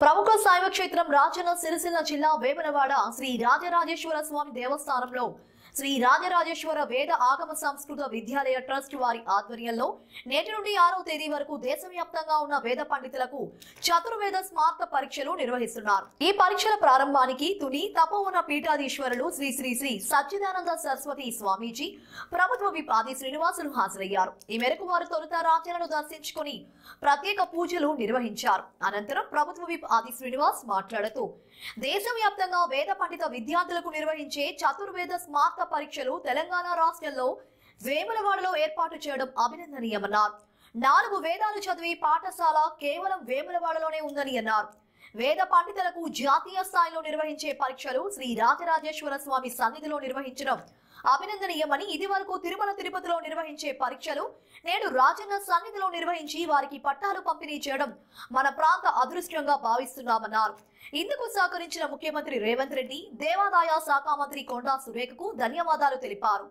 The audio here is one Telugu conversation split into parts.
ప్రముఖ శైవ క్షేత్రం రాజన్న సిరిసిల్ల జిల్లా వేములవాడ శ్రీ రాజరాజేశ్వర స్వామి దేవస్థానంలో శ్రీ రాజరాజేశ్వర వేద ఆగమ సంస్కృత విద్యాలయ ట్రస్ట్ వారి ఆధ్వర్యంలో నేటి నుండి 6వ తేదీ వరకు దేశవ్యాప్తంగా ఉన్న వేద పండితులకు చతుర్వేద స్మార్త పరీక్షలు నిర్వహిస్తున్నారు. ఈ పరీక్షల ప్రారంభానికి తుని తపోవన పీఠాధీశ్వరులు శ్రీ శ్రీ శ్రీ సచ్చిదానంద సరస్వతి స్వామీజీ, ప్రభుత్వ విప్ ఆది శ్రీనివాసులు హాజరయ్యారు. ఈ మేరకు వారు తొలుత రాజ్యాలను దర్శించుకుని ప్రత్యేక పూజలు నిర్వహించారు. అనంతరం ప్రభుత్వ విప్ ఆది శ్రీనివాస్ మాట్లాడుతూ దేశవ్యాప్తంగా వేద పండిత విద్యార్థులకు నిర్వహించే చతుర్వేద స్మార్త పరీక్షలు తెలంగాణ రాష్ట్రంలో వేములవాడలో ఏర్పాటు చేయడం అభినందనీయమన్నారు. 4 వేదాలు చదివి పాఠశాల కేవలం వేములవాడలోనే ఉందని అన్నారు. వేద పండితులకు జాతీయ స్థాయిలో నిర్వహించే పరీక్షలు శ్రీ రాజరాజేశ్వర స్వామి సన్నిధిలో నిర్వహించడం అభినందనీయమని, ఇది వరకు తిరుమల తిరుపతిలో నిర్వహించే పరీక్షలు నేడు రాజన్న సన్నిధిలో నిర్వహించి వారికి పట్టాలు పంపిణీ చేయడం మన ప్రాంత అదృష్టంగా భావిస్తున్నామన్నారు. ఇందుకు సహకరించిన ముఖ్యమంత్రి రేవంత్ రెడ్డి, దేవాదాయ శాఖ మంత్రి కొండా సురేఖకు ధన్యవాదాలు తెలిపారు.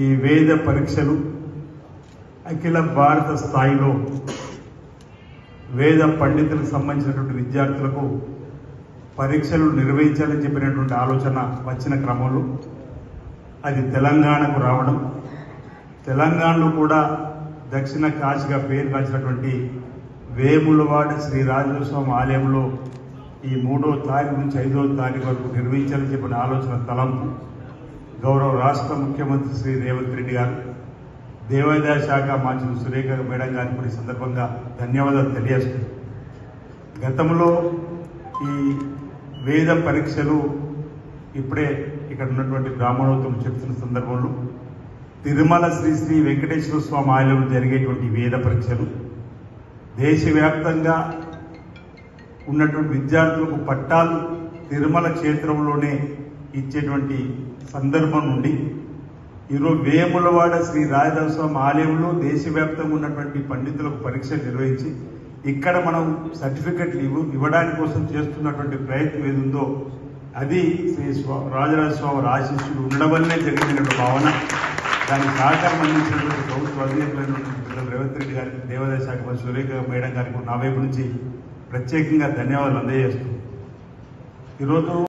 ఈ వేద పరీక్షలు అఖిల భారత స్థాయిలో వేద పండితులకు సంబంధించినటువంటి విద్యార్థులకు పరీక్షలు నిర్వహించాలని చెప్పినటువంటి ఆలోచన వచ్చిన క్రమంలో అది తెలంగాణకు రావడం, తెలంగాణలో కూడా దక్షిణ కాశీగా పేరు కాల్చినటువంటి వేములవాడ శ్రీ రాజరాజేశ్వర స్వామి ఆలయంలో ఈ 3వ తారీఖు నుంచి 5వ తారీఖు వరకు నిర్వహించాలని చెప్పిన ఆలోచన తలంపు గౌరవ రాష్ట్ర ముఖ్యమంత్రి శ్రీ రేవంత్ రెడ్డి గారు, దేవాదాయ శాఖ మంత్రి సురేఖ మేడం గారికి కూడా ఈ సందర్భంగా ధన్యవాదాలు తెలియజేస్తుంది. గతంలో ఈ వేద పరీక్షలు ఇప్పుడే ఇక్కడ ఉన్నటువంటి బ్రాహ్మణోత్తములు చెప్తున్న సందర్భంలో తిరుమల శ్రీ శ్రీ వెంకటేశ్వర స్వామి ఆలయంలో జరిగేటువంటి వేద పరీక్షలు దేశవ్యాప్తంగా ఉన్నటువంటి విద్యార్థులకు పట్టాలు తిరుమల క్షేత్రంలోనే ఇచ్చేటువంటి సందర్భం నుండి ఈరోజు వేములవాడ శ్రీ రాజరాజేశ్వర స్వామి ఆలయంలో దేశవ్యాప్తంగా ఉన్నటువంటి పండితులకు పరీక్షలు నిర్వహించి ఇక్కడ మనం సర్టిఫికెట్లు ఇవ్వడానికి కోసం చేస్తున్నటువంటి ప్రయత్నం ఏదుందో అది శ్రీ రాజరాజేశ్వర స్వామి ఆశీస్సులు ఉండడం వల్లనే జరిగినటువంటి భావన. దానికి సహకారం అందించినటువంటి ప్రభుత్వ అధికారులైనటువంటి రేవంత్ రెడ్డి గారికి, దేవాదాయ శాఖ మంత్రి సురేఖ మేడం గారికి నా వైపు నుంచి ప్రత్యేకంగా ధన్యవాదాలు అందజేస్తూ ఈరోజు